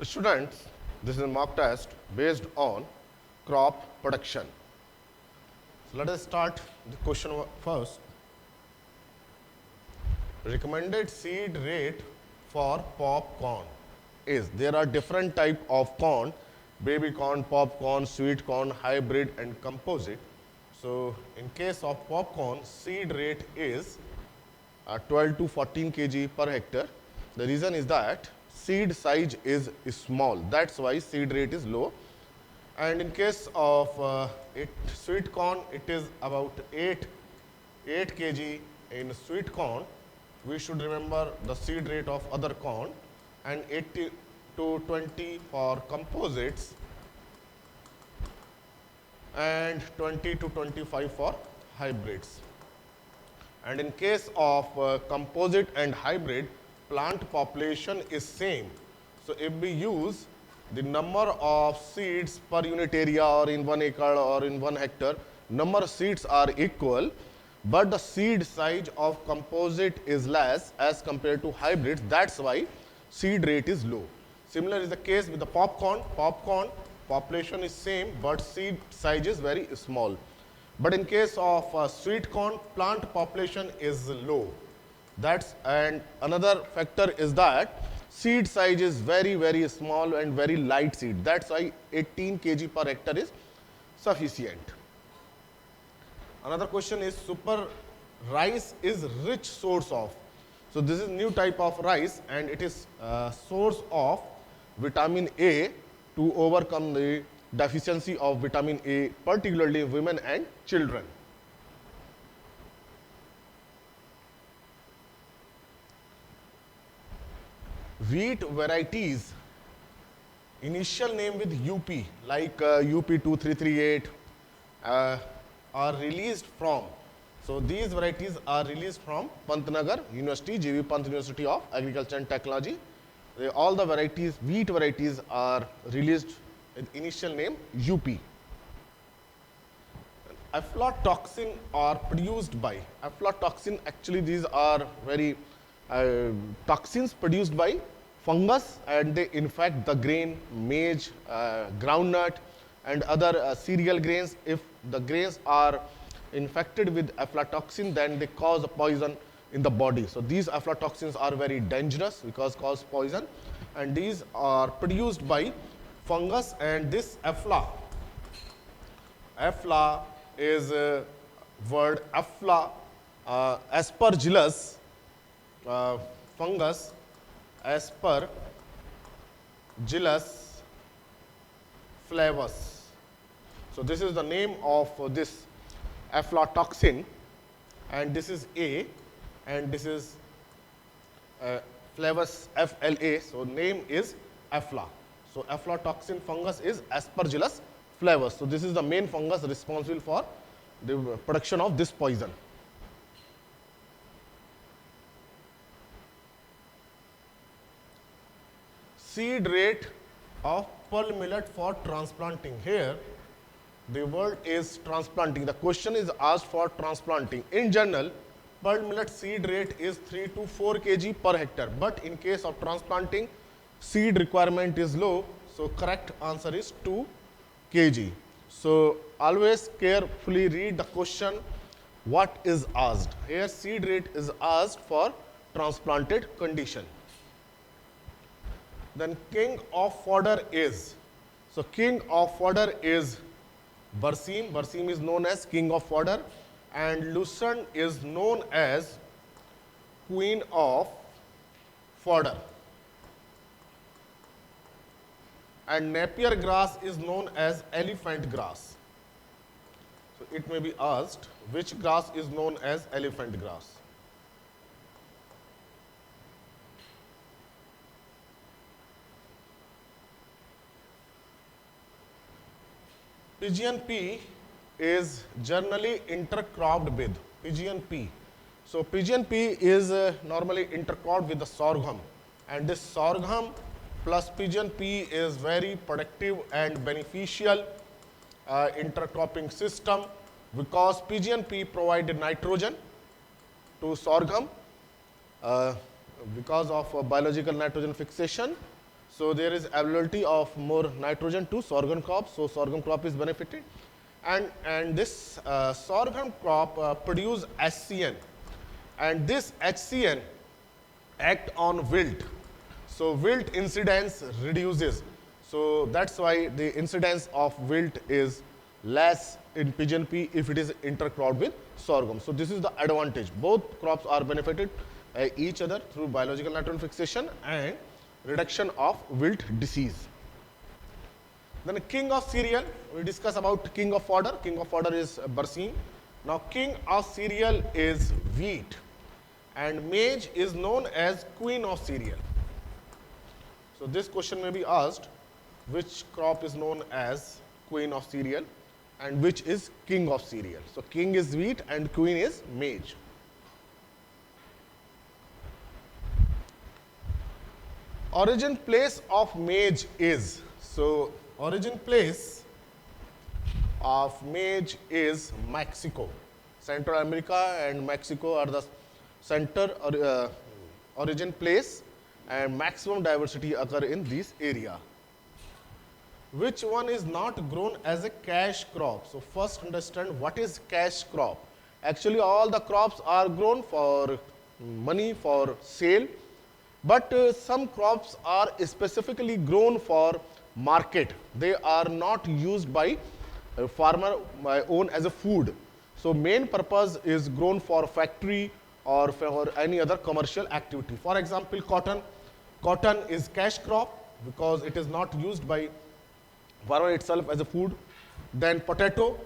Students, this is a mock test based on crop production. So let us start the question first. Recommended seed rate for popcorn is, there are different type of corn: baby corn, popcorn, sweet corn, hybrid and composite. So in case of popcorn, seed rate is 12 to 14 kg per hectare. The reason is that seed size is small, that's why seed rate is low. And in case of sweet corn, it is about 8 kg in sweet corn. We should remember the seed rate of other corn, and 80 to 20 for composites, and 20 to 25 for hybrids. And in case of composite and hybrid, plant population is same. So if we use the number of seeds per unit area, or in 1 acre or in 1 hectare, number of seeds are equal, but the seed size of composite is less as compared to hybrids. That's why seed rate is low. Similar is the case with the popcorn. Popcorn population is same, but seed size is very small. But in case of sweet corn, plant population is low. And another factor is that seed size is very small and very light seed. That's why 18 kg per hectare is sufficient. Another question is, super rice is rich source of. So this is new type of rice, and it is source of vitamin A to overcome the deficiency of vitamin A, particularly in women and children. Wheat varieties, initial name with UP, like UP 2338, are released from. So these varieties are released from Pantnagar University, G.V. Pant University of Agriculture and Technology. All the varieties, wheat varieties, are released with initial name UP. Aflatoxin are produced by. Aflatoxin, actually these are very toxins produced by fungus, and they infect the grain, maize, groundnut and other cereal grains. If the grains are infected with aflatoxin, then they cause a poison in the body. So these aflatoxins are very dangerous because cause poison, and these are produced by fungus. And this afla is word afla, aspergillus fungus, Aspergillus flavus. So this is the name of this aflatoxin, and this is A, and this is flavus, FLA. So name is afla. So aflatoxin fungus is Aspergillus flavus. So this is the main fungus responsible for the production of this poison. Seed rate of pearl millet for transplanting. Here the word is transplanting. The question is asked for transplanting. In general, pearl millet seed rate is 3 to 4 kg per hectare, but in case of transplanting, seed requirement is low, so correct answer is 2 kg. So always carefully read the question what is asked. Here seed rate is asked for transplanted condition. Then king of fodder is. So king of fodder is Barsim. Barsim is known as king of fodder, and Lucerne is known as queen of fodder. And Napier grass is known as elephant grass. So it may be asked, which grass is known as elephant grass? Pigeon pea is generally intercropped with pigeon pea. So pigeon pea is normally intercropped with the sorghum, and this sorghum plus pigeon pea is very productive and beneficial intercropping system, because pigeon pea provided nitrogen to sorghum because of biological nitrogen fixation, So there is availability of more nitrogen to sorghum crop, so sorghum crop is benefited. And this sorghum crop produce HCN, and this HCN act on wilt. So wilt incidence reduces. So that's why the incidence of wilt is less in pigeon pea if it is intercropped with sorghum. So this is the advantage. Both crops are benefited each other through biological nitrogen fixation and reduction of wilt disease. Then king of cereal, we discuss about king of fodder. King of fodder is Berseem. Now king of cereal is wheat, and maize is known as queen of cereal. So this question may be asked, which crop is known as queen of cereal and which is king of cereal. So king is wheat and queen is maize. Origin place of maize is, so origin place of maize is Mexico. Central America and Mexico are the center or origin place, and maximum diversity occur in this area. Which one is not grown as a cash crop? So first understand what is cash crop. Actually all the crops are grown for money, for sale, but some crops are specifically grown for market. They are not used by a farmer by own as a food. So main purpose is grown for factory or for any other commercial activity. For example, cotton. Cotton is cash crop because it is not used by farmer itself as a food. Then potato,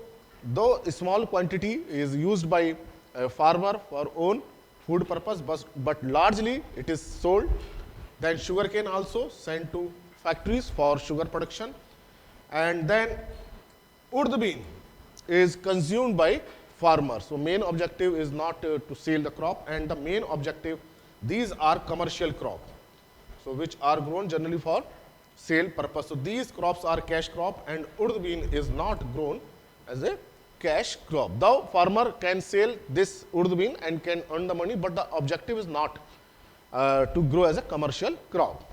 though a small quantity is used by a farmer for own food purpose, but largely it is sold. Then sugarcane also sent to factories for sugar production. And then urd bean is consumed by farmers. So main objective is not to sell the crop, and the main objective, these are commercial crop, so which are grown generally for sale purpose. So these crops are cash crop, and urd bean is not grown as a cash crop. Though farmer can sell this urd bean and can earn the money, but the objective is not to grow as a commercial crop.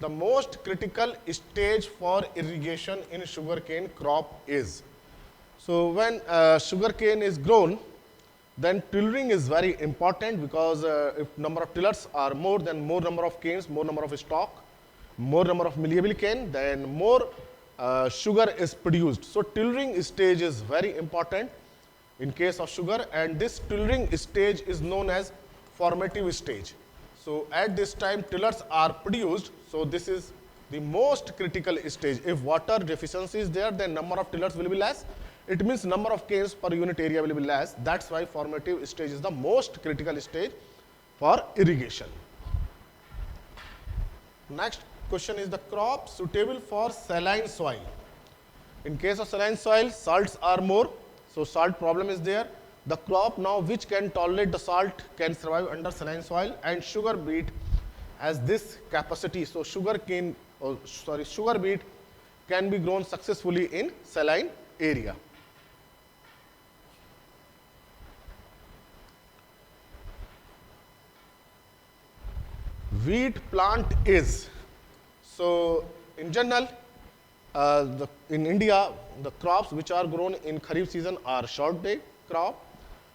The most critical stage for irrigation in sugarcane crop is, so when sugarcane is grown, then tillering is very important, because if number of tillers are more, then more number of canes, more number of stalk, more number of malleable cane, then more sugar is produced. So tillering stage is very important in case of sugar, and this tillering stage is known as formative stage. So at this time tillers are produced, so this is the most critical stage. If water deficiency is there, then number of tillers will be less. It means number of canes per unit area will be less. That's why formative stage is the most critical stage for irrigation. Next question is the crop suitable for saline soil. In case of saline soil, salts are more, so salt problem is there. The crop now which can tolerate the salt can survive under saline soil, and sugar beet has this capacity. So sugar beet can be grown successfully in saline area. Wheat plant is, so in general in India the crops which are grown in Kharif season are short day crop,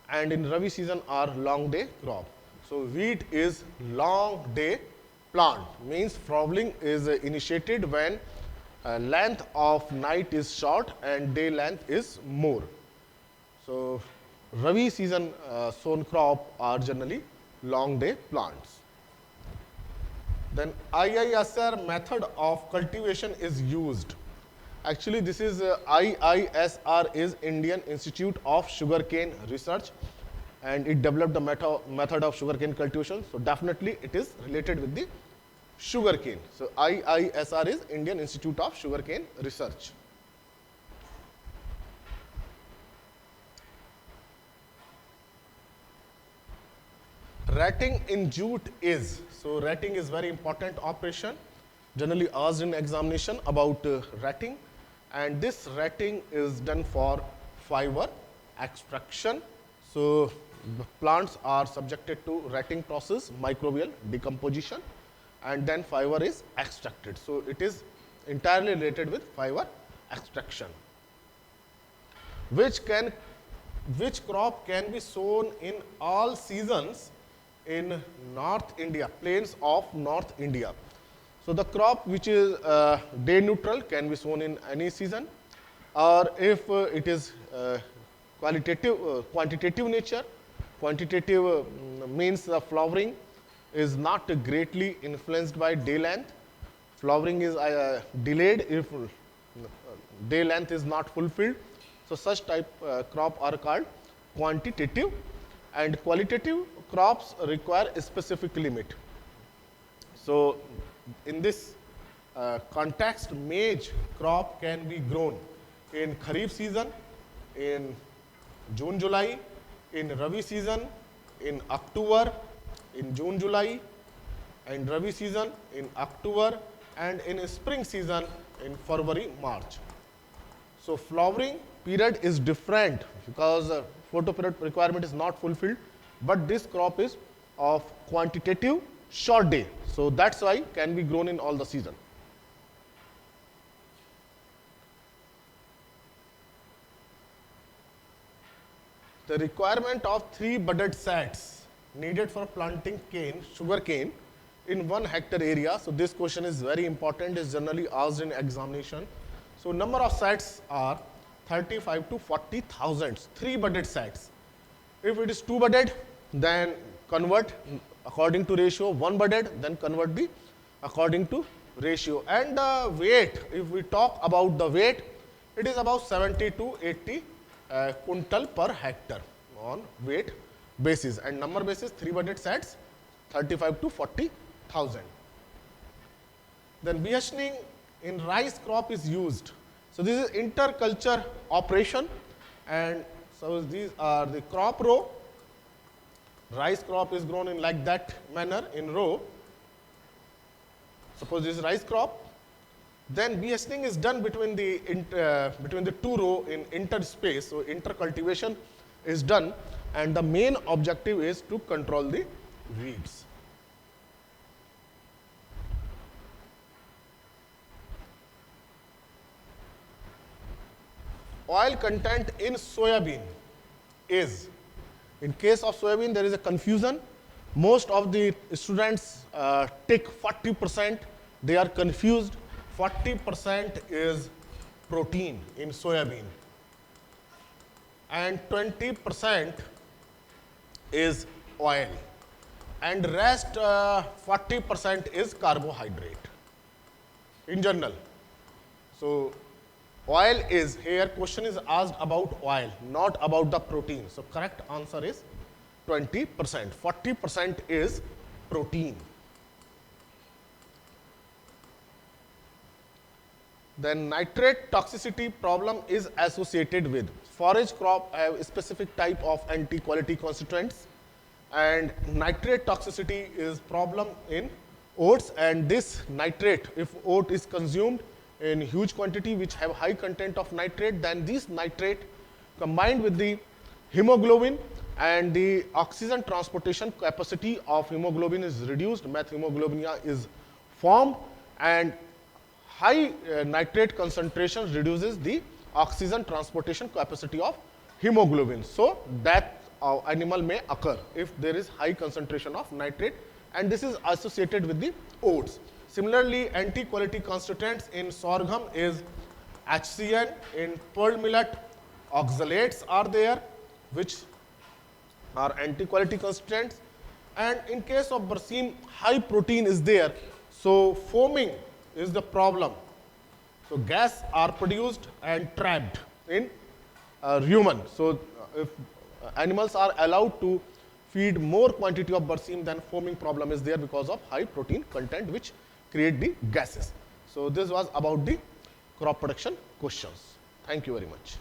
and in Rabi season are long day crop. So wheat is long day plant, means flowering is initiated when length of night is short and day length is more. So Rabi season sown crop are generally long day plants. Then IISR method of cultivation is used. Actually this is IISR is Indian Institute of Sugarcane Research, and it developed the method of sugarcane cultivation. So definitely it is related with the sugarcane. So IISR is Indian Institute of Sugarcane Research. Ratting in jute is, so ratting is very important operation, generally asked in examination about ratting, and this ratting is done for fiber extraction. So the plants are subjected to retting process, microbial decomposition, and then fiber is extracted. So it is entirely related with fiber extraction. Which can, which crop can be sown in all seasons in North India, plains of North India? So the crop which is day neutral can be sown in any season, or if it is quantitative nature, quantitative means the flowering is not greatly influenced by day length. Flowering is delayed if day length is not fulfilled. So such type crop are called quantitative, and qualitative crops require a specific limit. So in this context, maize crop can be grown in Kharif season, in June, July, in Rabi season, in October, in June, July, and Rabi season in October, and in spring season in February, March. So flowering period is different because photo period requirement is not fulfilled, but this crop is of quantitative short day. So that's why can be grown in all the season. The requirement of 3 budded sets needed for planting cane, sugar cane in 1 hectare area. So this question is very important, is generally asked in examination. So number of sets are 35 to 40,000, 3 budded sets. If it is 2 budded, then convert according to ratio, 1 budded, then convert the according to ratio. And the weight, if we talk about the weight, it is about 70 to 80 quintal per hectare on weight basis, and number basis 3 budded sets 35 to 40,000. Then behastening in rice crop is used. So this is interculture operation, and so these are the crop row. Rice crop is grown in like that manner in row. Suppose this is rice crop. Then behastening is done between the 2 row in interspace. So intercultivation is done, and the main objective is to control the weeds. Oil content in soybean is, in case of soybean there is a confusion. Most of the students take 40%, they are confused. 40% is protein in soybean, and 20% is oil, and rest 40% is carbohydrate in general. So oil is, here question is asked about oil, not about the protein. So correct answer is 20%. 40% is protein. Then nitrate toxicity problem is associated with forage crop have a specific type of anti-quality constituents, and nitrate toxicity is problem in oats. And this nitrate, if oat is consumed in huge quantity which have high content of nitrate, then this nitrate combined with the hemoglobin, and the oxygen transportation capacity of hemoglobin is reduced, methemoglobinia is formed, and high nitrate concentration reduces the oxygen transportation capacity of hemoglobin. So death of animal may occur if there is high concentration of nitrate, and this is associated with the oats. Similarly, anti-quality constituents in sorghum is HCN. In pearl millet, oxalates are there, which are anti-quality constituents. And in case of berseem, high protein is there, so foaming is the problem. So gas are produced and trapped in human. So if animals are allowed to feed more quantity of berseem, then foaming problem is there because of high protein content which create the gases. So this was about the crop production questions. Thank you very much.